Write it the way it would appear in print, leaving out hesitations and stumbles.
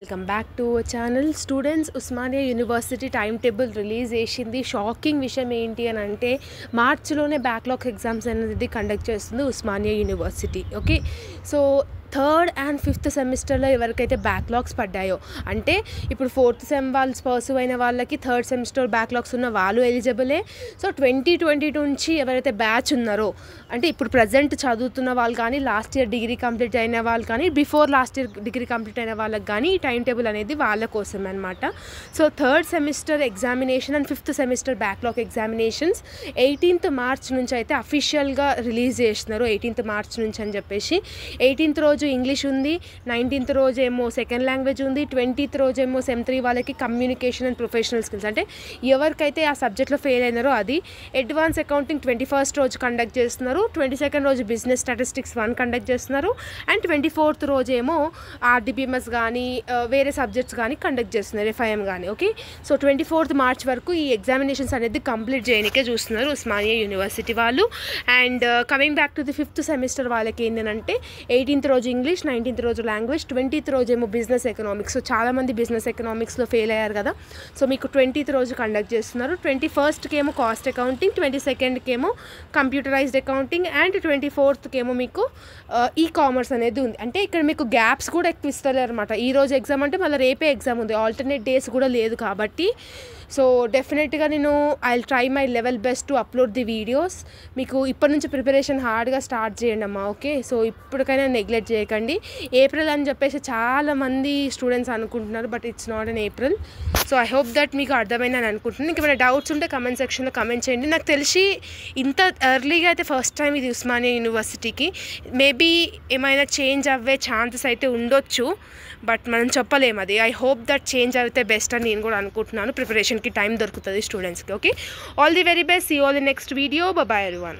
Welcome back to our channel. Students, Osmania university time table release చేసింది. Shocking విషయం ఏంటి అని అంటే మార్చిలోనే బ్యాక్లాగ్ ఎగ్జామ్స్ అనేది కండక్ట్ చేస్తుంది Osmania university. Okay, so third and fifth సెమిస్టర్లో ఎవరికైతే బ్యాక్లాగ్స్ పడ్డాయో, అంటే ఇప్పుడు ఫోర్త్ సెమ్ వాళ్ళు పర్సూ అయిన వాళ్ళకి థర్డ్ సెమిస్టర్ బ్యాక్లాగ్స్ ఉన్న వాళ్ళు ఎలిజిబులే. సో 2022 నుంచి ఎవరైతే బ్యాచ్ ఉన్నారో, అంటే ఇప్పుడు ప్రజెంట్ చదువుతున్న వాళ్ళు కానీ, లాస్ట్ ఇయర్ డిగ్రీ కంప్లీట్ అయిన వాళ్ళు కానీ, before last year degree complete అయిన వాళ్ళకి కానీ ఈ టైం టేబుల్ అనేది వాళ్ళ కోసం అనమాట. So third semester examination and fifth semester backlog examinations 18th March నుంచి అయితే అఫీషియల్గా రిలీజ్ చేస్తున్నారు. 18th మార్చ్ నుంచి అని చెప్పేసి 18th రోజు ఇంగ్లీష్ ఉంది, 19th రోజు ఏమో సెకండ్ లాంగ్వేజ్ ఉంది, 20th రోజు ఏమో సెమ్ 3 వాళ్ళకి కమ్యూనికేషన్ అండ్ ప్రొఫెషనల్ స్కిల్స్, అంటే ఎవరికైతే ఆ సబ్జెక్ట్లో ఫెయిల్ అయినారో అది. అడ్వాన్స్ అకౌంటింగ్ 21st రోజు కండక్ట్ చేస్తున్నారు, 22nd రోజు బిజినెస్ స్టాటిస్టిక్స్ 1 కండక్ట్ చేస్తున్నారు, అండ్ 24th రోజు ఏమో ఆర్డిబిఎంఎస్ కానీ వేరే సబ్జెక్ట్స్ కానీ కండక్ట్ చేస్తున్నారు, ఎఫ్ఐఎం కానీ. ఓకే, సో 24th మార్చ్ వరకు ఈ ఎగ్జామినేషన్స్ అనేది కంప్లీట్ చేయడానికే చూస్తున్నారు ఉస్మానియా యూనివర్సిటీ వాళ్ళు. And coming back to the fifth semester వాళ్ళకి ఏంటంటే 18th రోజు ఇంగ్లీష్, 19th రోజు లాంగ్వేజ్, 20th రోజు ఏమో బిజినెస్ ఎకనామిక్స్. సో చాలామంది బిజినెస్ ఎకనామిక్స్లో ఫెయిల్ అయ్యారు కదా, సో మీకు 20th రోజు కండక్ట్ చేస్తున్నారు. 21st ఏమో కాస్ట్ అకౌంటింగ్, 22nd ఏమో కంప్యూటరైజ్డ్ అకౌంటింగ్, అండ్ 24th ఏమో మీకు ఈ కామర్స్ అనేది ఉంది. అంటే ఇక్కడ మీకు గ్యాప్స్ కూడా ఎక్కువ ఇస్తలేరు అనమాట. ఈ రోజు ఎగ్జామ్ అంటే మళ్ళీ రేపే ఎగ్జామ్ ఉంది, ఆల్టర్నేట్ డేస్ కూడా లేదు కాబట్టి. సో డెఫినెట్గా నేను I will try my level best to upload the videos. మీకు ఇప్పటి నుంచి ప్రిపరేషన్ హార్డ్గా స్టార్ట్ చేయండి అమ్మా. ఓకే, సో ఇప్పటికైనా నెగ్లెక్ట్ చేయకండి. ఏప్రిల్ అని చెప్పేసి చాలామంది స్టూడెంట్స్ అనుకుంటున్నారు, but it's not an April. So I hope that మీకు అర్థమైందని అనుకుంటున్నాను. ఇంకేమైనా డౌట్స్ ఉంటే కమెంట్ సెక్షన్లో కమెంట్ చేయండి. నాకు తెలిసి ఇంత ఎర్లీగా అయితే ఫస్ట్ టైం ఇది ఉస్మానియా యూనివర్సిటీకి. మేబీ ఏమైనా చేంజ్ అవ్వే ఛాన్సెస్ అయితే ఉండొచ్చు, బట్ మనం చెప్పలేము అది. ఐ హోప్ దట్ చేంజ్ అయితే బెస్ట్ అని నేను కూడా అనుకుంటున్నాను. ప్రిపరేషన్కి టైం దొరుకుతుంది స్టూడెంట్స్కి. Okay, all the very best. See all the next video. Bye everyone.